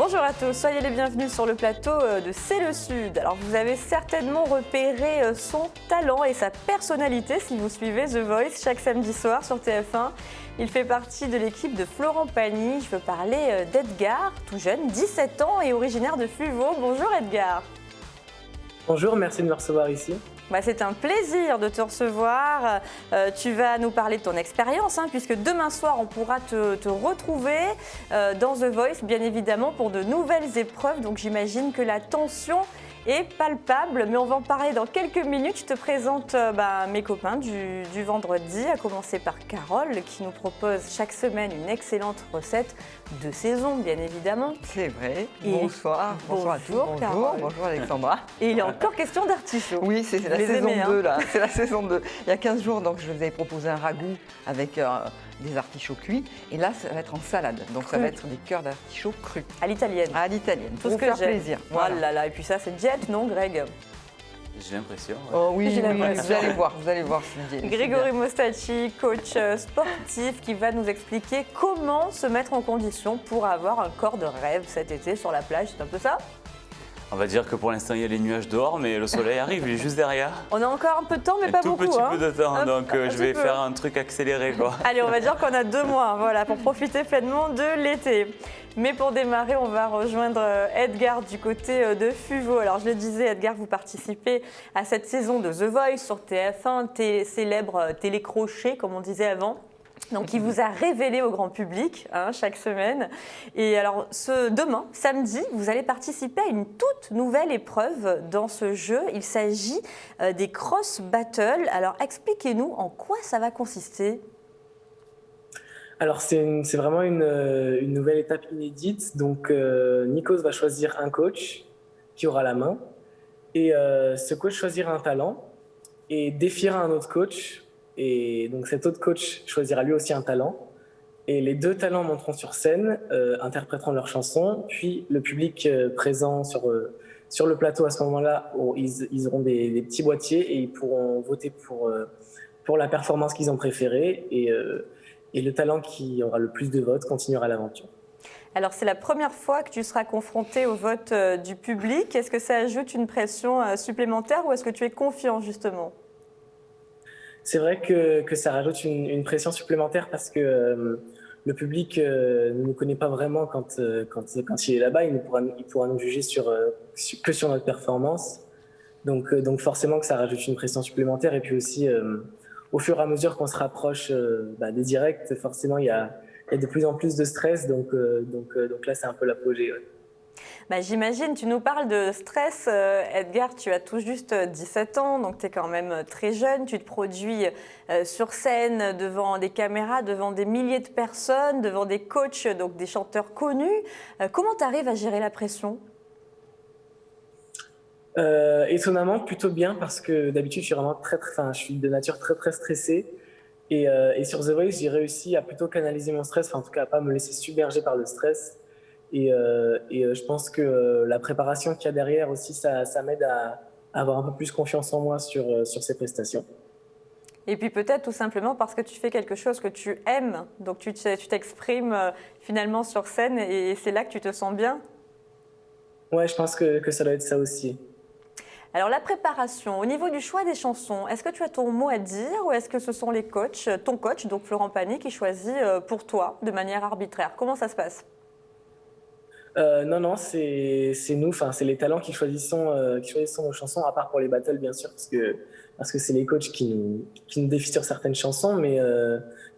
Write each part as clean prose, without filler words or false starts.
Bonjour à tous, soyez les bienvenus sur le plateau de C'est le Sud. Alors vous avez certainement repéré son talent et sa personnalité si vous suivez The Voice chaque samedi soir sur TF1. Il fait partie de l'équipe de Florent Pagny. Je veux parler d'Edgar, tout jeune, 17 ans et originaire de Fuveau. Bonjour Edgar. Bonjour, merci de me recevoir ici. C'est un plaisir de te recevoir. Tu vas nous parler de ton expérience, puisque demain soir, on pourra te retrouver dans The Voice, bien évidemment, pour de nouvelles épreuves. Donc j'imagine que la tension est palpable, mais on va en parler dans quelques minutes. Je te présente mes copains du vendredi, à commencer par Carole, qui nous propose chaque semaine une excellente recette de saison, bien évidemment. C'est vrai. Et bonsoir à tous. Bonjour Alexandra. Et il est encore question d'artichaut. Oui, c'est la saison 2 là. C'est la saison 2. Il y a 15 jours, donc je vous avais proposé un ragoût avec des artichauts cuits. Et là, ça va être en salade. Donc ça va être des cœurs d'artichauts crus. À l'italienne. À l'italienne. Tout ce que faire j'aime. plaisir. Voilà. Oh là là. Et puis ça, c'est diète, non, Greg? J'ai l'impression. Oh oui, J'ai l'impression. vous allez voir. Grégory Mostacci, coach sportif, qui va nous expliquer comment se mettre en condition pour avoir un corps de rêve cet été sur la plage. C'est un peu ça? On va dire que pour l'instant, il y a les nuages dehors, mais le soleil arrive, il est juste derrière. On a encore un peu de temps, mais pas beaucoup. Un tout petit peu de temps, donc je vais peu. faire un truc accéléré, quoi. Allez, on va dire qu'on a 2 mois, voilà, pour profiter pleinement de l'été. Mais pour démarrer, on va rejoindre Edgar du côté de Fuveau. Alors, je le disais, Edgar, vous participez à cette saison de The Voice sur TF1, célèbre télécrochet, comme on disait avant. Donc, il vous a révélé au grand public chaque semaine. Et alors, demain, samedi, vous allez participer à une toute nouvelle épreuve dans ce jeu. Il s'agit des Cross Battles. Alors, expliquez-nous en quoi ça va consister. Alors, c'est vraiment une nouvelle étape inédite. Donc, Nikos va choisir un coach qui aura la main. Et ce coach choisira un talent et défiera un autre coach. Et donc cet autre coach choisira lui aussi un talent. Et les 2 talents monteront sur scène, interpréteront leurs chansons. Puis le public présent sur le plateau à ce moment-là, ils auront des petits boîtiers et ils pourront voter pour la performance qu'ils ont préférée. Et le talent qui aura le plus de votes continuera l'aventure. Alors, c'est la première fois que tu seras confronté au vote du public. Est-ce que ça ajoute une pression supplémentaire ou est-ce que tu es confiant justement ? C'est vrai que ça rajoute une pression supplémentaire parce que le public ne nous connaît pas vraiment quand il est là-bas. Il pourra nous juger que sur notre performance. Donc forcément que ça rajoute une pression supplémentaire. Et puis aussi, au fur et à mesure qu'on se rapproche des directs, forcément, il y a de plus en plus de stress. Donc là, c'est un peu l'apogée. Ouais. J'imagine, tu nous parles de stress. Edgar, tu as tout juste 17 ans, donc tu es quand même très jeune. Tu te produis sur scène devant des caméras, devant des milliers de personnes, devant des coachs, donc des chanteurs connus. Comment tu arrives à gérer la pression ? Étonnamment, plutôt bien parce que d'habitude, je suis de nature très très stressée. Et sur The Voice, j'ai réussi à plutôt canaliser mon stress, en tout cas à pas me laisser submerger par le stress. Et je pense que la préparation qu'il y a derrière aussi, ça m'aide à avoir un peu plus confiance en moi sur ces prestations. Et puis peut-être tout simplement parce que tu fais quelque chose que tu aimes, donc tu t'exprimes finalement sur scène et c'est là que tu te sens bien. Ouais, je pense que ça doit être ça aussi. Alors la préparation, au niveau du choix des chansons, est-ce que tu as ton mot à dire ou est-ce que ce sont ton coach, donc Florent Pagny, qui choisit pour toi de manière arbitraire? Comment ça se passe? Non, c'est nous, c'est les talents qui choisissons nos chansons, à part pour les battles bien sûr, parce que c'est les coachs qui nous défient sur certaines chansons, mais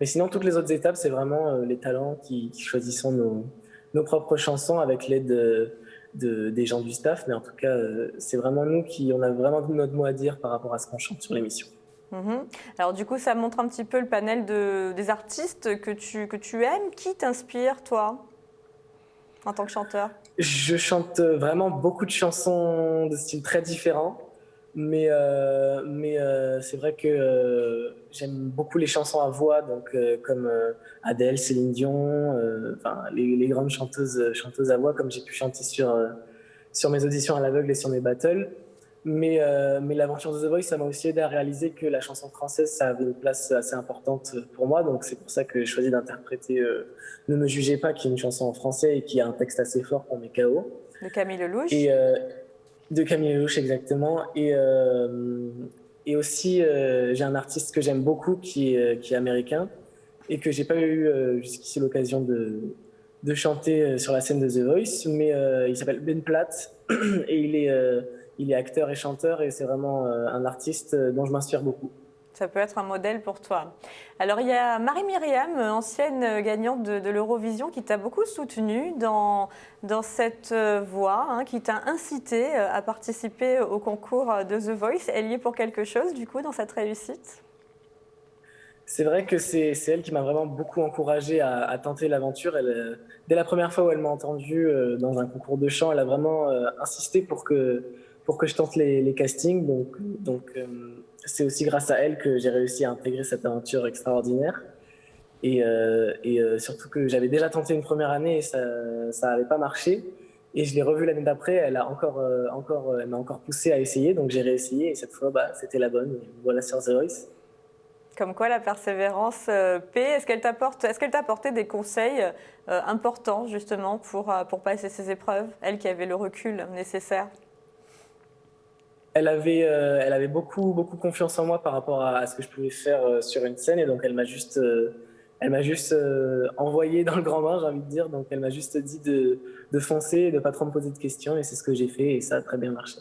sinon toutes les autres étapes, c'est vraiment les talents qui choisissons nos propres chansons avec l'aide des gens du staff, mais en tout cas, c'est vraiment nous on a vraiment notre mot à dire par rapport à ce qu'on chante sur l'émission. Alors du coup, ça montre un petit peu le panel des artistes que tu aimes. Qui t'inspire, toi, en tant que chanteur? Je chante vraiment beaucoup de chansons de styles très différents, mais c'est vrai que j'aime beaucoup les chansons à voix, donc comme Adèle, Céline Dion, les grandes chanteuses à voix, comme j'ai pu chanter sur mes auditions à l'aveugle et sur mes battles. Mais l'aventure de The Voice, ça m'a aussi aidé à réaliser que la chanson française, ça avait une place assez importante pour moi. Donc c'est pour ça que j'ai choisi d'interpréter Ne me jugez pas, qui est une chanson en français et qui a un texte assez fort pour mes KO. De Camille Lelouch. Et de Camille Lelouch, exactement. Et aussi, j'ai un artiste que j'aime beaucoup qui est américain et que j'ai pas eu jusqu'ici l'occasion de chanter sur la scène de The Voice. Mais il s'appelle Ben Platt et il est acteur et chanteur et c'est vraiment un artiste dont je m'inspire beaucoup. Ça peut être un modèle pour toi. Alors, il y a Marie-Myriam, ancienne gagnante de l'Eurovision, qui t'a beaucoup soutenue dans cette voie, hein, qui t'a incité à participer au concours de The Voice. Elle y est pour quelque chose, du coup, dans cette réussite? C'est vrai que c'est elle qui m'a vraiment beaucoup encouragé à tenter l'aventure. Dès la première fois où elle m'a entendu dans un concours de chant, elle a vraiment insisté pour que je tente les castings. Donc c'est aussi grâce à elle que j'ai réussi à intégrer cette aventure extraordinaire. Et surtout que j'avais déjà tenté une première année et ça n'avait pas marché. Et je l'ai revue l'année d'après, elle m'a encore poussé à essayer, donc j'ai réessayé et cette fois, c'était la bonne. Et voilà sur The Voice. Comme quoi la persévérance paie. Est-ce qu'elle t'a apporté des conseils importants justement pour passer ces épreuves, elle qui avait le recul nécessaire? Elle avait beaucoup confiance en moi par rapport à ce que je pouvais faire sur une scène et donc elle m'a juste envoyé dans le grand bain, j'ai envie de dire. Donc elle m'a juste dit de foncer, de pas trop me poser de questions et c'est ce que j'ai fait et ça a très bien marché.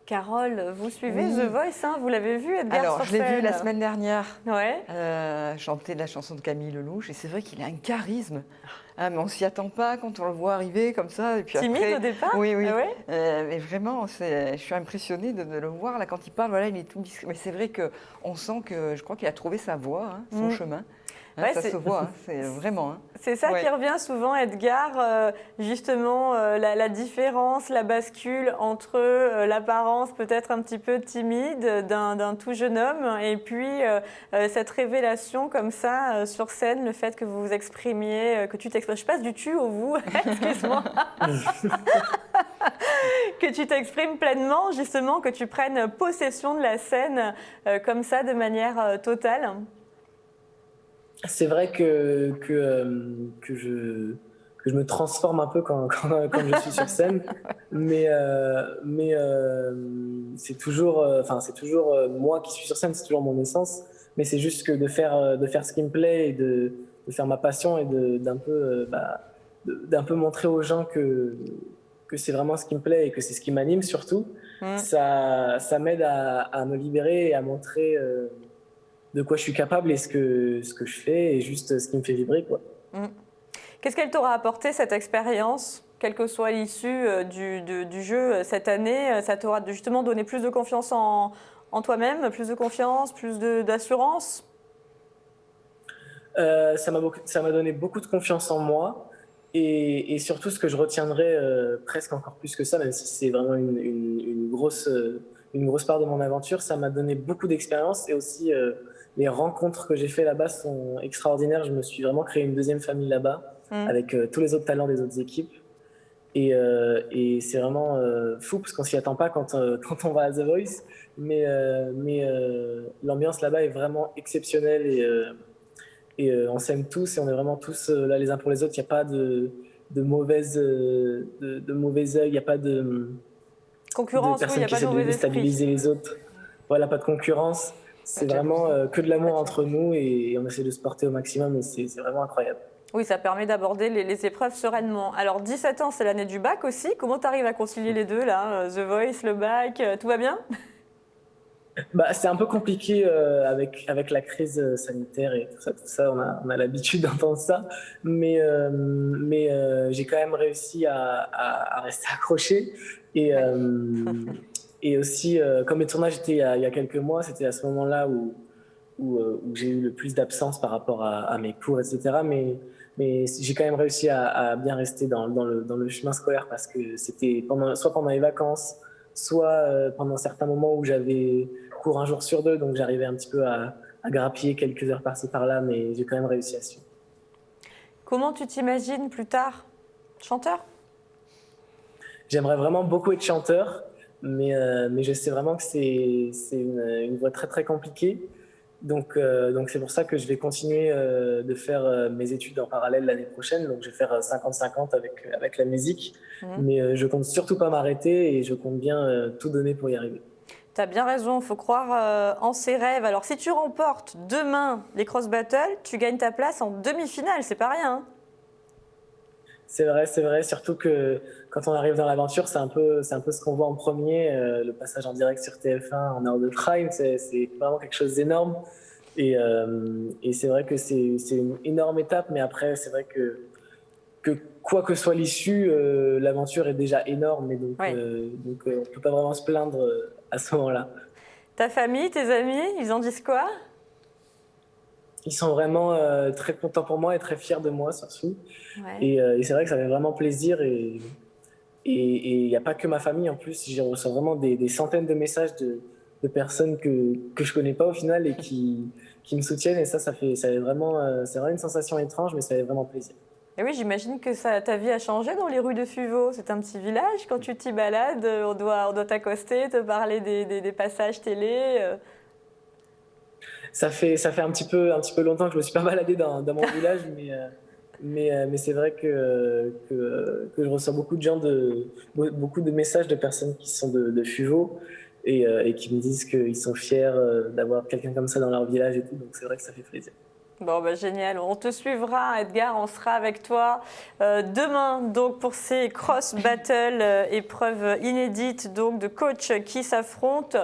Carole, vous suivez The Voice, hein, vous l'avez vu, Edgar? Alors, je l'ai vu la semaine dernière chanter de la chanson de Camille Lelouch et c'est vrai qu'il a un charisme. Mais on ne s'y attend pas quand on le voit arriver comme ça. Et puis timide après, au départ? Oui, oui. Ah ouais mais vraiment, je suis impressionnée de le voir. Là, quand il parle, voilà, il est tout discret. Mais c'est vrai qu'on sent que, je crois qu'il a trouvé sa voie, hein, son chemin. Ça se voit, hein, c'est vraiment. Hein. C'est ça qui revient souvent, Edgar, justement, la différence, la bascule entre l'apparence peut-être un petit peu timide d'un tout jeune homme et puis cette révélation comme ça sur scène, le fait que vous vous exprimiez, que tu t'exprimes. Je passe du tu au vous, excuse-moi. Que tu t'exprimes pleinement, justement, que tu prennes possession de la scène comme ça de manière totale. C'est vrai que je me transforme un peu quand je suis sur scène, mais c'est toujours moi qui suis sur scène, c'est toujours mon essence. Mais c'est juste que de faire ce qui me plaît et de faire ma passion et d'un peu montrer aux gens que c'est vraiment ce qui me plaît et que c'est ce qui m'anime surtout. Ça m'aide à me libérer et à montrer de quoi je suis capable et ce que je fais et juste ce qui me fait vibrer, quoi. Qu'est-ce qu'elle t'aura apporté cette expérience, quelle que soit l'issue du jeu cette année? Ça t'aura justement donné plus de confiance en toi-même, plus de confiance, plus d'assurance? Ça m'a donné beaucoup de confiance en moi et surtout ce que je retiendrai presque encore plus que ça, même si c'est vraiment une grosse part de mon aventure, ça m'a donné beaucoup d'expérience et aussi les rencontres que j'ai fait là-bas sont extraordinaires. Je me suis vraiment créé une deuxième famille là-bas avec tous les autres talents des autres équipes. Et c'est vraiment fou parce qu'on s'y attend pas quand on va à The Voice. Mais l'ambiance là-bas est vraiment exceptionnelle et on s'aime tous et on est vraiment tous là les uns pour les autres. Il n'y a pas de mauvais œil, il n'y a pas de personnes qui essaient de déstabiliser les autres. Voilà, pas de concurrence. C'est vraiment que de l'amour entre nous et on essaie de se porter au maximum et c'est vraiment incroyable. Oui, ça permet d'aborder les épreuves sereinement. Alors, 17 ans, c'est l'année du bac aussi. Comment tu arrives à concilier les deux, là? The Voice, le bac, tout va bien? C'est un peu compliqué avec la crise sanitaire et tout ça on a l'habitude d'entendre ça. Mais j'ai quand même réussi à rester accroché. Et aussi, comme les tournages étaient il y a quelques mois, c'était à ce moment-là où j'ai eu le plus d'absence par rapport à mes cours, etc. Mais j'ai quand même réussi à bien rester dans le chemin scolaire parce que c'était soit pendant les vacances, soit pendant certains moments où j'avais cours un jour sur deux, donc j'arrivais un petit peu à grappiller quelques heures par-ci par-là, mais j'ai quand même réussi à suivre. Comment tu t'imagines plus tard? Chanteur? J'aimerais vraiment beaucoup être chanteur. mais je sais vraiment que c'est une voie très très compliquée. Donc c'est pour ça que je vais continuer de faire mes études en parallèle l'année prochaine. Donc je vais faire 50-50 avec la musique. Mais je compte surtout pas m'arrêter et je compte bien tout donner pour y arriver. Tu as bien raison, il faut croire en ses rêves. Alors si tu remportes demain les Cross Battles, tu gagnes ta place en demi-finale, c'est pas rien. Hein. C'est vrai. Surtout que quand on arrive dans l'aventure, c'est un peu ce qu'on voit en premier. Le passage en direct sur TF1 en heure de prime, c'est vraiment quelque chose d'énorme. Et c'est vrai que c'est une énorme étape, mais après, c'est vrai que quoi que soit l'issue, l'aventure est déjà énorme. Et donc, on ne peut pas vraiment se plaindre à ce moment-là. Ta famille, tes amis, ils en disent quoi? Ils sont vraiment très contents pour moi et très fiers de moi, surtout. Ouais. Et c'est vrai que ça fait vraiment plaisir. Et il n'y a pas que ma famille, en plus. J'y reçois vraiment des centaines de messages de personnes que je ne connais pas au final et qui me soutiennent. Et ça fait vraiment, c'est vraiment une sensation étrange, mais ça fait vraiment plaisir. Et oui, j'imagine que ta vie a changé dans les rues de Fuveau. C'est un petit village. Quand tu t'y balades, on doit t'accoster, te parler des passages télé. Ça fait un petit peu longtemps que je me suis pas baladé dans mon village, mais c'est vrai que je reçois beaucoup de messages de personnes qui sont de Fuveau et qui me disent qu'ils sont fiers d'avoir quelqu'un comme ça dans leur village et tout. Donc c'est vrai que ça fait plaisir. Bon, bah, génial. On te suivra, Edgar. On sera avec toi demain donc, pour ces cross battle épreuves inédites donc, de coachs qui s'affrontent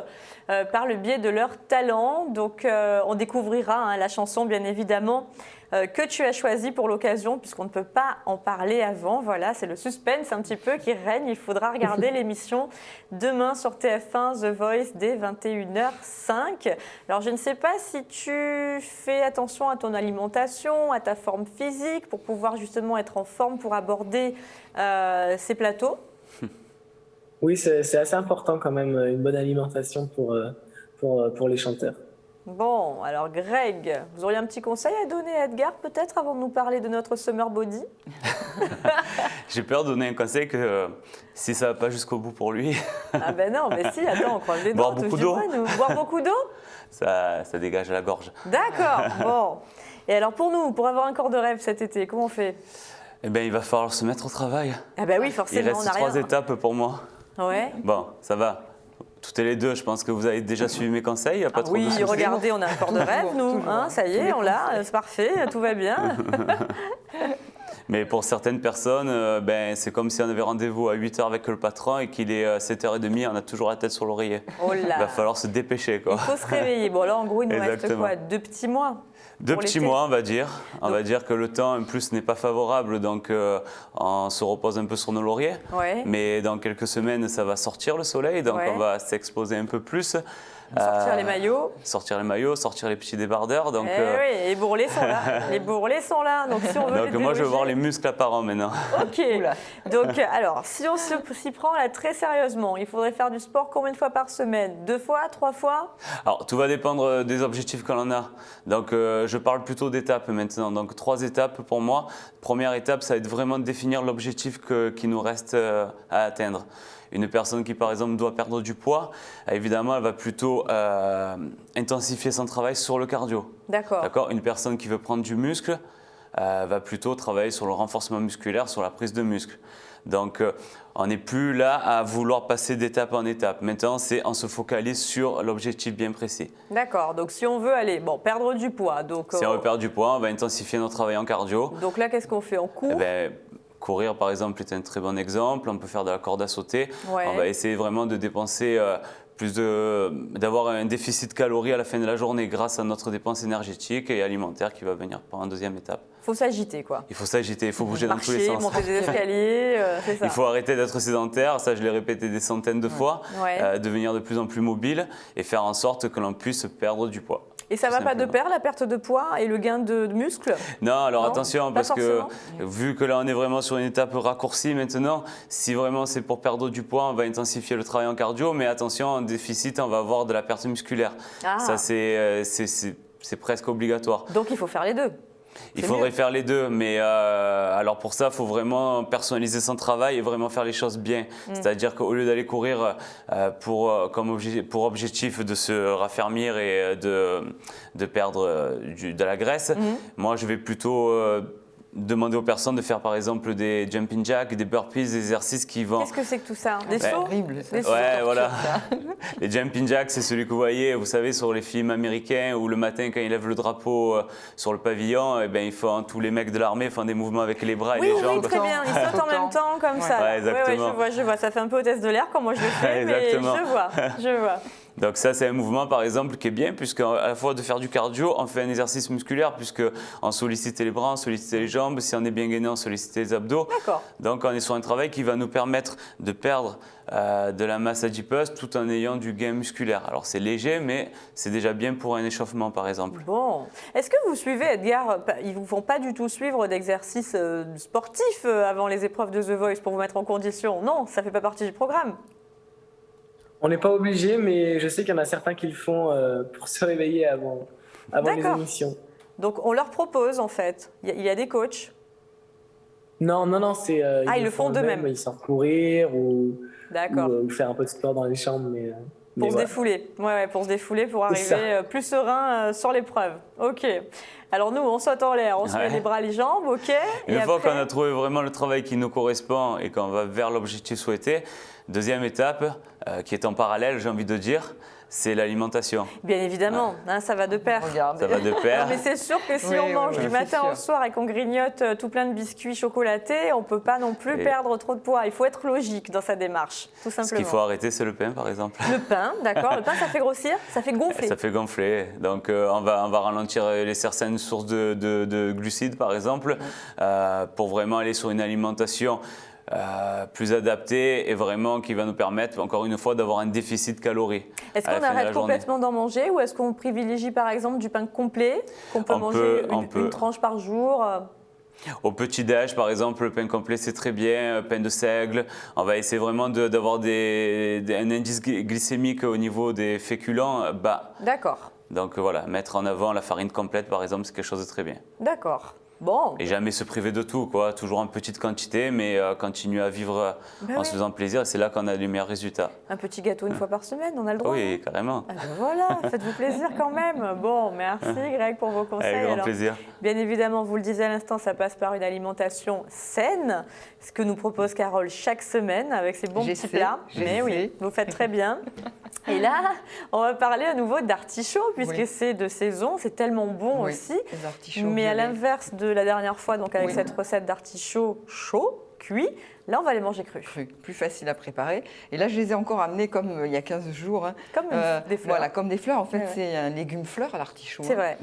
par le biais de leur talent. Donc, on découvrira la chanson, bien évidemment, que tu as choisie pour l'occasion, puisqu'on ne peut pas en parler avant. Voilà, c'est le suspense un petit peu qui règne. Il faudra regarder l'émission demain sur TF1 The Voice dès 21h05. Alors, je ne sais pas si tu fais attention à ton alimentation, à ta forme physique, pour pouvoir justement être en forme pour aborder ces plateaux. Oui, c'est assez important quand même, une bonne alimentation pour les chanteurs. Bon, alors Greg, vous auriez un petit conseil à donner à Edgar peut-être avant de nous parler de notre Summer Body? J'ai peur de donner un conseil que si ça ne va pas jusqu'au bout pour lui. Ah ben non, mais si, attends, on croise les doigts. Boire beaucoup d'eau. Boire beaucoup d'eau? Ça dégage la gorge. D'accord, bon. Et alors pour nous, pour avoir un corps de rêve cet été, comment on fait? Eh bien, il va falloir se mettre au travail. Ah ben oui, forcément, il reste on n'a 3 rien. étapes pour moi. Ouais. Bon, ça va. Toutes les deux, je pense que vous avez déjà suivi mes conseils. Il y a pas trop de Oui, soucis. regardez, on a un corps de rêve, nous. Toujours, Hein, ça y est, on l'a, c'est parfait, tout va bien. Mais pour certaines personnes, c'est comme si on avait rendez-vous à 8h avec le patron et qu'il est 7h30, on a toujours la tête sur l'oreiller. Oh là. Il va falloir se dépêcher, quoi. Il faut se réveiller. Bon, là, en gros, il nous reste Exactement. quoi? 2 petits mois? 2 petits l'été. mois, on va dire. On va dire que le temps, en plus, n'est pas favorable, donc on se repose un peu sur nos lauriers. Ouais. Mais dans quelques semaines, ça va sortir le soleil, donc Ouais. on va s'exposer un peu plus. Sortir les maillots. Sortir les maillots, sortir les petits débardeurs. Donc, Oui, les bourrelets sont là. Les bourrelets sont là. Donc, si on veut donc moi, je veux déloger- voir les muscles apparents maintenant. Ok. Donc, alors, si on s'y prend là très sérieusement, il faudrait faire du sport combien de fois par semaine? 2 fois, 3 fois? Alors, tout va dépendre des objectifs que l'on a. Donc, je parle plutôt d'étapes maintenant. Donc, 3 étapes pour moi. Première étape, ça va être vraiment de définir l'objectif qui nous reste à atteindre. Une personne qui, par exemple, doit perdre du poids, évidemment, elle va plutôt intensifier son travail sur le cardio. D'accord. Une personne qui veut prendre du muscle va plutôt travailler sur le renforcement musculaire, sur la prise de muscle. Donc, on n'est plus là à vouloir passer d'étape en étape. Maintenant, on se focalise sur l'objectif bien précis. D'accord. Donc, si on veut aller, perdre du poids. Donc, Si on veut perdre du poids, on va intensifier notre travail en cardio. donc là, qu'est-ce qu'on fait? On court? Courir, par exemple, est un très bon exemple. On peut faire de la corde à sauter. Ouais. On va essayer vraiment de dépenser d'avoir un déficit de calories à la fin de la journée grâce à notre dépense énergétique et alimentaire qui va venir pour une deuxième étape. Il faut s'agiter, quoi. Il faut s'agiter, il faut bouger dans tous les Marcher, sens. monter des escaliers, c'est ça. Il faut arrêter d'être sédentaire, ça je l'ai répété des centaines de fois, Ouais. devenir de plus en plus mobile et faire en sorte que l'on puisse perdre du poids. Et ça ne va pas de simplement. pair, la perte de poids et le gain de muscle? Non, alors Non, attention, pas parce que forcément. vu que là on est vraiment sur une étape raccourcie maintenant, si vraiment c'est pour perdre du poids, on va intensifier le travail en cardio, mais attention, en déficit, on va avoir de la perte musculaire. Ah. Ça, c'est presque obligatoire. Donc, il faut faire les deux. Il faudrait faire les deux, mais alors pour ça, il faut vraiment personnaliser son travail et vraiment faire les choses bien. C'est-à-dire qu'au lieu d'aller courir pour objectif de se raffermir et de perdre de la graisse, moi je vais plutôt demander aux personnes de faire par exemple des jumping jacks, des burpees, des exercices qui vont... Qu'est-ce que c'est que tout ça? Des sauts? Horrible. Des sauts. Ouais, voilà. Les jumping jacks, c'est celui que vous voyez, vous savez, sur les films américains où le matin, quand ils lèvent le drapeau sur le pavillon, eh ben, tous les mecs de l'armée font des mouvements avec les bras et les jambes. Oui, très bien. Ils sautent en même temps, comme ça. Ouais, exactement. Je vois. Ça fait un peu hôtesse de l'air, comme moi je le fais, mais je vois. Donc ça, c'est un mouvement, par exemple, qui est bien, puisqu'à la fois de faire du cardio, on fait un exercice musculaire, puisqu'on sollicite les bras, on sollicite les jambes, si on est bien gainé, on sollicite les abdos. D'accord. Donc on est sur un travail qui va nous permettre de perdre de la masse adipeuse tout en ayant du gain musculaire. Alors c'est léger, mais c'est déjà bien pour un échauffement, par exemple. Bon. Est-ce que vous suivez, Edgar, ils ne vous font pas du tout suivre d'exercices sportifs avant les épreuves de The Voice pour vous mettre en condition? Non, ça ne fait pas partie du programme. On n'est pas obligé, mais je sais qu'il y en a certains qui le font pour se réveiller avant les émissions. Donc on leur propose en fait. Il y a des coachs. Non, c'est ils le font d'eux-mêmes. Ils sortent courir ou faire un peu de sport dans les chambres, pour se défouler. Ouais, pour se défouler, pour arriver plus serein sur l'épreuve. Ok. Alors nous, on saute en l'air, on se met les bras, les jambes, ok. Une fois qu'on a trouvé vraiment le travail qui nous correspond et qu'on va vers l'objectif souhaité, deuxième étape, qui est en parallèle, j'ai envie de dire, c'est l'alimentation. Bien évidemment, ça va de pair. Regarde. Ça va de pair. Mais c'est sûr que si on mange du matin au soir et qu'on grignote tout plein de biscuits chocolatés, on ne peut pas non plus perdre trop de poids. Il faut être logique dans sa démarche, tout simplement. Ce qu'il faut arrêter, c'est le pain, par exemple. Le pain, d'accord. Le pain, ça fait grossir, ça fait gonfler. Ça fait gonfler. Donc, on va ralentir certaines sources de glucides, par exemple, pour vraiment aller sur une alimentation plus adapté et vraiment qui va nous permettre, encore une fois, d'avoir un déficit de calories. Est-ce qu'on arrête complètement d'en manger ou est-ce qu'on privilégie par exemple du pain complet, qu'on peut manger une tranche par jour? Au petit-déj, par exemple, le pain complet, c'est très bien, pain de seigle. On va essayer vraiment d'avoir un indice glycémique au niveau des féculents bas. D'accord. Donc voilà, mettre en avant la farine complète, par exemple, c'est quelque chose de très bien. D'accord. Bon. Et jamais se priver de tout, quoi. Toujours en petite quantité, mais continuer à vivre en se faisant plaisir. Et c'est là qu'on a les meilleurs résultats. Un petit gâteau une fois par semaine, on a le droit. Oui, carrément. Ah ben voilà, faites-vous plaisir quand même. Bon, merci Greg pour vos conseils. Avec grand plaisir. Bien évidemment, vous le disiez à l'instant, ça passe par une alimentation saine, ce que nous propose Carole chaque semaine avec ses bons petits plats. Mais oui, vous faites très bien. Et là, on va parler à nouveau d'artichauts, puisque c'est de saison, c'est tellement bon aussi. Les artichauts mais à l'inverse de la dernière fois, donc avec cette recette d'artichauts chauds, cuits, là on va les manger crus. Plus facile à préparer. Et là je les ai encore amenés comme il y a 15 jours. Comme des fleurs. Voilà, comme des fleurs. En fait c'est un légume fleur à l'artichaut. C'est vrai.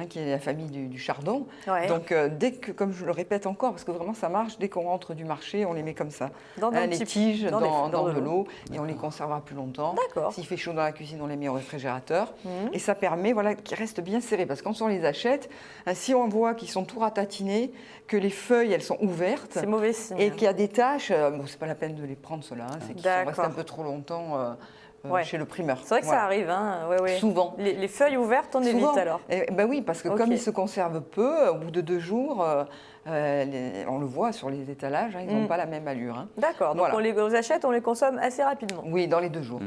Qui est la famille du chardon. Ouais. Donc dès que, comme je le répète encore, parce que vraiment ça marche, dès qu'on rentre du marché, on les met comme ça. Dans les tiges dans de l'eau et on les conserve conservera plus longtemps. D'accord. S'il fait chaud dans la cuisine, on les met au réfrigérateur. Et ça permet qu'ils restent bien serrés. Parce que quand on les achète, si on voit qu'ils sont tout ratatinés, que les feuilles elles sont ouvertes. C'est mauvais signe. Et qu'il y a des taches, c'est pas la peine de les prendre ceux-là, c'est qu'ils sont restés un peu trop longtemps chez le primeur. C'est vrai que ça arrive, Souvent. Les feuilles ouvertes, on évite alors. Oui, parce que comme ils se conservent peu, au bout de 2 jours, on le voit sur les étalages, ils n'ont pas la même allure. D'accord, donc on les achète, on les consomme assez rapidement. Oui, dans les 2 jours.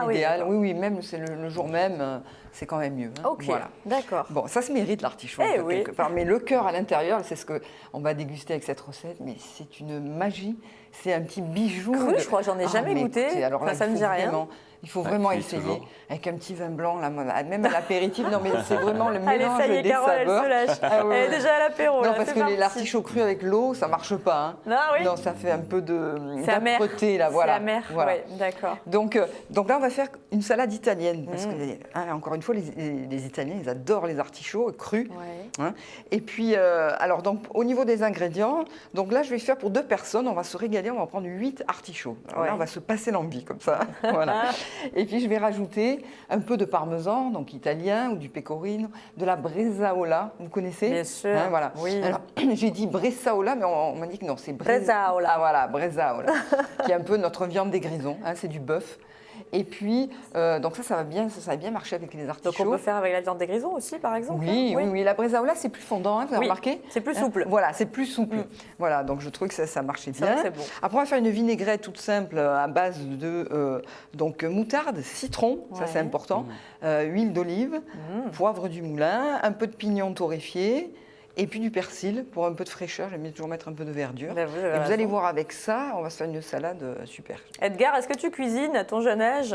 L'idéal, oui, même c'est le jour même, c'est quand même mieux. Ok, d'accord. Bon, ça se mérite l'artichaut quelque part, mais le cœur à l'intérieur, c'est ce qu'on va déguster avec cette recette, mais c'est une magie, c'est un petit bijou. Cru, je crois, j'en ai jamais goûté, alors là, ça me dit rien. Il faut vraiment essayer avec un petit vin blanc, là, même à l'apéritif. Non, mais c'est vraiment le mélange Allez, ça y est, des Carole, saveurs. Elle se lâche. Elle est déjà à l'apéro. Non, parce que l'artichaut cru avec l'eau, ça marche pas. Non, ça fait un peu d'âpreté là, voilà. C'est amer. Voilà. Ouais, d'accord. Donc là, on va faire une salade italienne parce que encore une fois, les Italiens, ils adorent les artichauts crus. Ouais. Et puis, alors donc au niveau des ingrédients, donc là, je vais faire pour 2 personnes. On va se régaler. On va prendre 8 artichauts. Alors là, on va se passer l'envie comme ça. Voilà. Et puis je vais rajouter un peu de parmesan, donc italien, ou du pecorino, de la bresaola, vous connaissez? Bien sûr. Voilà. Oui. Alors j'ai dit bresaola, mais on m'a dit que non, c'est bresaola. Ah voilà, bresaola, qui est un peu notre viande des grisons, c'est du bœuf. Et puis, donc ça va bien marcher avec les artichauts. Donc on peut faire avec la viande des grisons aussi, par exemple. Oui. La bresaola, c'est plus fondant, hein, vous avez remarqué? C'est plus souple. Voilà, c'est plus souple. Voilà, donc je trouve que ça marchait bien. C'est bon. Après, on va faire une vinaigrette toute simple à base de moutarde, citron, ça c'est important, huile d'olive, poivre du moulin, un peu de pignon torréfié. Et puis du persil pour un peu de fraîcheur. J'aime bien toujours mettre un peu de verdure. Et vous allez voir avec ça, on va se faire une salade super. Edgar, est-ce que tu cuisines à ton jeune âge?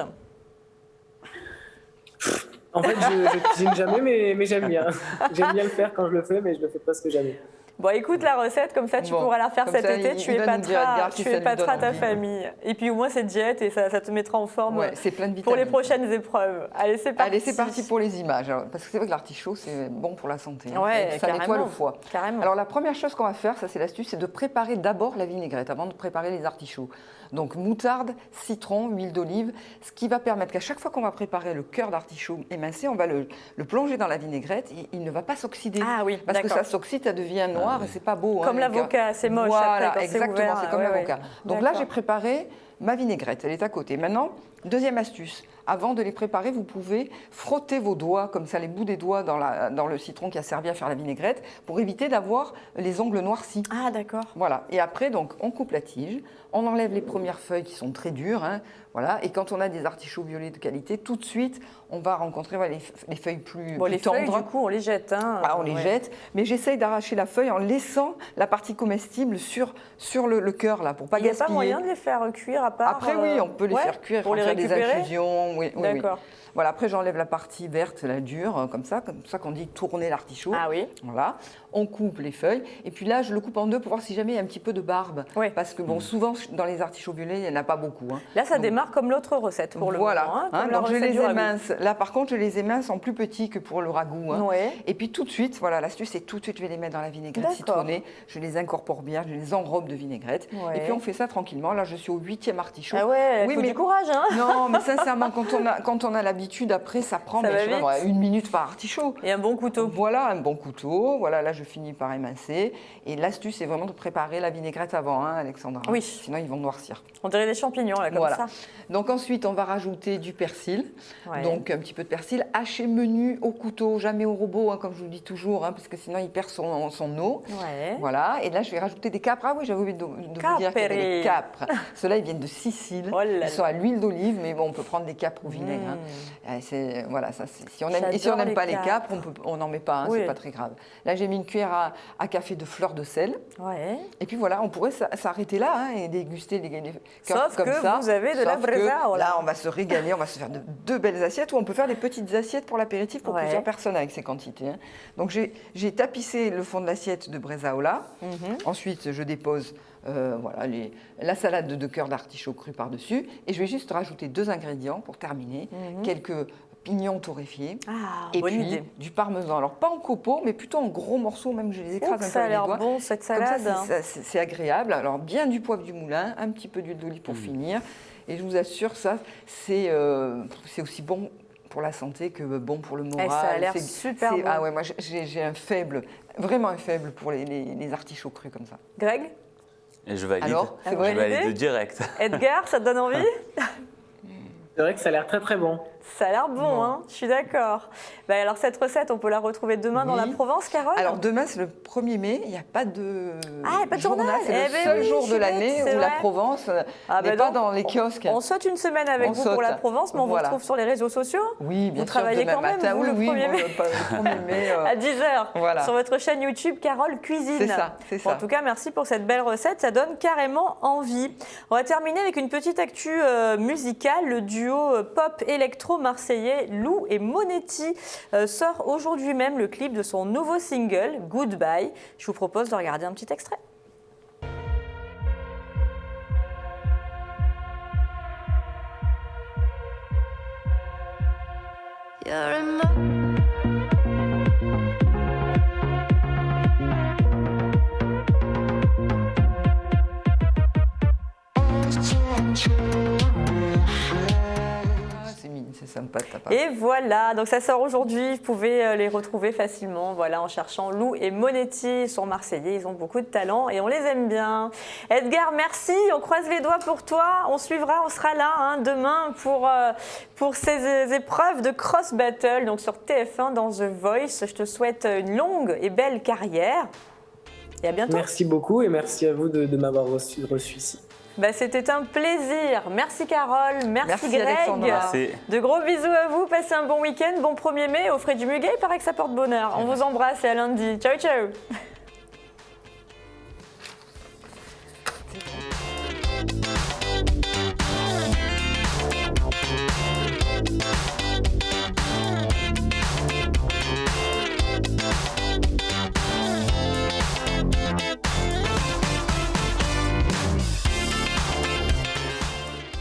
En fait, je ne cuisine jamais, mais j'aime bien. J'aime bien le faire quand je le fais, mais je le fais presque jamais. Bon, écoute la recette, comme ça tu pourras la faire cet été, tu épateras ta famille. Et puis au moins c'est diète et ça te mettra en forme c'est plein de pour les prochaines épreuves. Allez, c'est parti. Allez, c'est parti pour les images. Alors, parce que c'est vrai que l'artichaut, c'est bon pour la santé. Ça nettoie le foie. Carrément. Alors la première chose qu'on va faire, ça c'est l'astuce, c'est de préparer d'abord la vinaigrette avant de préparer les artichauts. Donc moutarde, citron, huile d'olive, ce qui va permettre qu'à chaque fois qu'on va préparer le cœur d'artichaut émincé, on va le plonger dans la vinaigrette et il ne va pas s'oxyder. Ah oui, parce que ça s'oxyde, ça devient noir et c'est pas beau. Comme l'avocat, c'est moche. Voilà, après, exactement, c'est comme l'avocat. Donc là, j'ai préparé ma vinaigrette, elle est à côté. Maintenant, deuxième astuce, avant de les préparer, vous pouvez frotter vos doigts, comme ça, les bouts des doigts dans le citron qui a servi à faire la vinaigrette, pour éviter d'avoir les ongles noircis. Ah, d'accord. Voilà, et après, donc, on coupe la tige, on enlève les premières feuilles qui sont très dures, hein, voilà, et quand on a des artichauts violets de qualité, tout de suite, on va rencontrer les feuilles plus les tendres. Feuilles, du coup, on les jette. Hein. On les jette, mais j'essaye d'arracher la feuille en laissant la partie comestible sur le cœur, là, pour pas gaspiller. Il n'y a pas moyen de les faire cuire à part Après, oui, on peut les faire cuire, pour les faire des récupérer. infusions. Oui. D'accord. Voilà, après, j'enlève la partie verte, la dure, comme ça qu'on dit tourner l'artichaut. Ah oui. Voilà, on coupe les feuilles. Et puis là, je le coupe en deux pour voir si jamais il y a un petit peu de barbe. Oui. Parce que, bon, souvent, dans les artichauts violets, il n'y en a pas beaucoup. Hein. Là, ça démarre comme l'autre recette pour le moment. Hein, donc je les émince. Là, par contre, je les émince en plus petits que pour le ragoût. Hein. Ouais. Et puis tout de suite, voilà, l'astuce, c'est tout de suite, je vais les mettre dans la vinaigrette citronnée. Je les incorpore bien, je les enrobe de vinaigrette. Ouais. Et puis on fait ça tranquillement. Là, je suis au 8e artichaut. Ah ouais, faut du courage, hein. Non, mais sincèrement, quand on a l'habitude, après, ça prend une minute par artichaut. Et un bon couteau. Voilà, un bon couteau. Voilà, là, je finis par émincer. Et l'astuce, c'est vraiment de préparer la vinaigrette avant, hein, Alexandra. Oui. Sinon, ils vont noircir. On dirait des champignons, là, comme ça. Donc ensuite, on va rajouter du persil. Ouais. Donc un petit peu de persil haché menu au couteau, jamais au robot, hein, comme je vous le dis toujours, hein, parce que sinon il perd son eau. Ouais. Voilà. Et là, je vais rajouter des capres. Ah oui, j'avais oublié de vous dire qu'il y avait des capres. Ceux-là, ils viennent de Sicile. Ils sont à l'huile d'olive, mais bon, on peut prendre des capres au vinaigre. Hein. Voilà, ça, si on n'aime pas les capres, on n'en met pas. Hein, c'est pas très grave. Là, j'ai mis une cuillère à café de fleur de sel. Ouais. Et puis voilà, on pourrait s'arrêter là, hein, et déguster les cœurs Sauf comme ça. Sauf que vous avez de la bresaola. Là, on va se régaler, on va se faire deux belles assiettes, ou on peut faire des petites assiettes pour l'apéritif pour plusieurs personnes avec ces quantités. Hein. Donc j'ai tapissé le fond de l'assiette de bresaola. Ensuite, je dépose la salade de cœur d'artichaut cru par-dessus. Et je vais juste rajouter 2 ingrédients pour terminer. Quelques pignons torréfiés. Et puis idée. Du parmesan. Alors pas en copeaux, mais plutôt en gros morceaux, même je les écrase un peu ça a avec les doigts. l'air bon cette salade. Comme ça, c'est agréable. Alors bien du poivre du moulin, un petit peu d'huile d'olive pour finir. Et je vous assure, ça, c'est aussi bon pour la santé que bon pour le moral. Ça a l'air super bon. Ah ouais, moi j'ai vraiment un faible pour les artichauts crus comme ça. Greg ? Et je valide. Alors, je valide direct. Edgar, ça te donne envie ? C'est vrai que ça a l'air très très bon. Ça a l'air bon, hein, je suis d'accord. Alors cette recette, on peut la retrouver demain dans la Provence, Carole ? Alors demain, c'est le 1er mai, il n'y a pas de journal. C'est le seul jour de l'année où la Provence n'est pas dans les kiosques. On saute une semaine avec vous pour la Provence, mais on vous retrouve sur les réseaux sociaux. Oui, bien sûr. Vous travaillez quand même, vous, le 1er mai. Le 1er mai. À 10h, sur votre chaîne YouTube, Carole Cuisine. C'est ça. En tout cas, merci pour cette belle recette, ça donne carrément envie. On va terminer avec une petite actu musicale. Le duo pop-électro marseillais Lou et Monetti sort aujourd'hui même le clip de son nouveau single, Goodbye. Je vous propose de regarder un petit extrait. C'est sympa de ta part. Et voilà, donc ça sort aujourd'hui. Vous pouvez les retrouver facilement voilà, en cherchant Lou et Monetti. Ils sont marseillais, ils ont beaucoup de talent et on les aime bien. Edgar, merci. On croise les doigts pour toi. On suivra, on sera là hein, demain pour ces épreuves de cross battle donc sur TF1 dans The Voice. Je te souhaite une longue et belle carrière. Et à bientôt. Merci beaucoup et merci à vous de m'avoir reçu ici. C'était un plaisir. Merci Carole, merci Greg. Alexandra. Merci. De gros bisous à vous, passez un bon week-end, bon 1er mai au frais du Muguet, il paraît que ça porte bonheur. On vous embrasse et à lundi. Ciao ciao.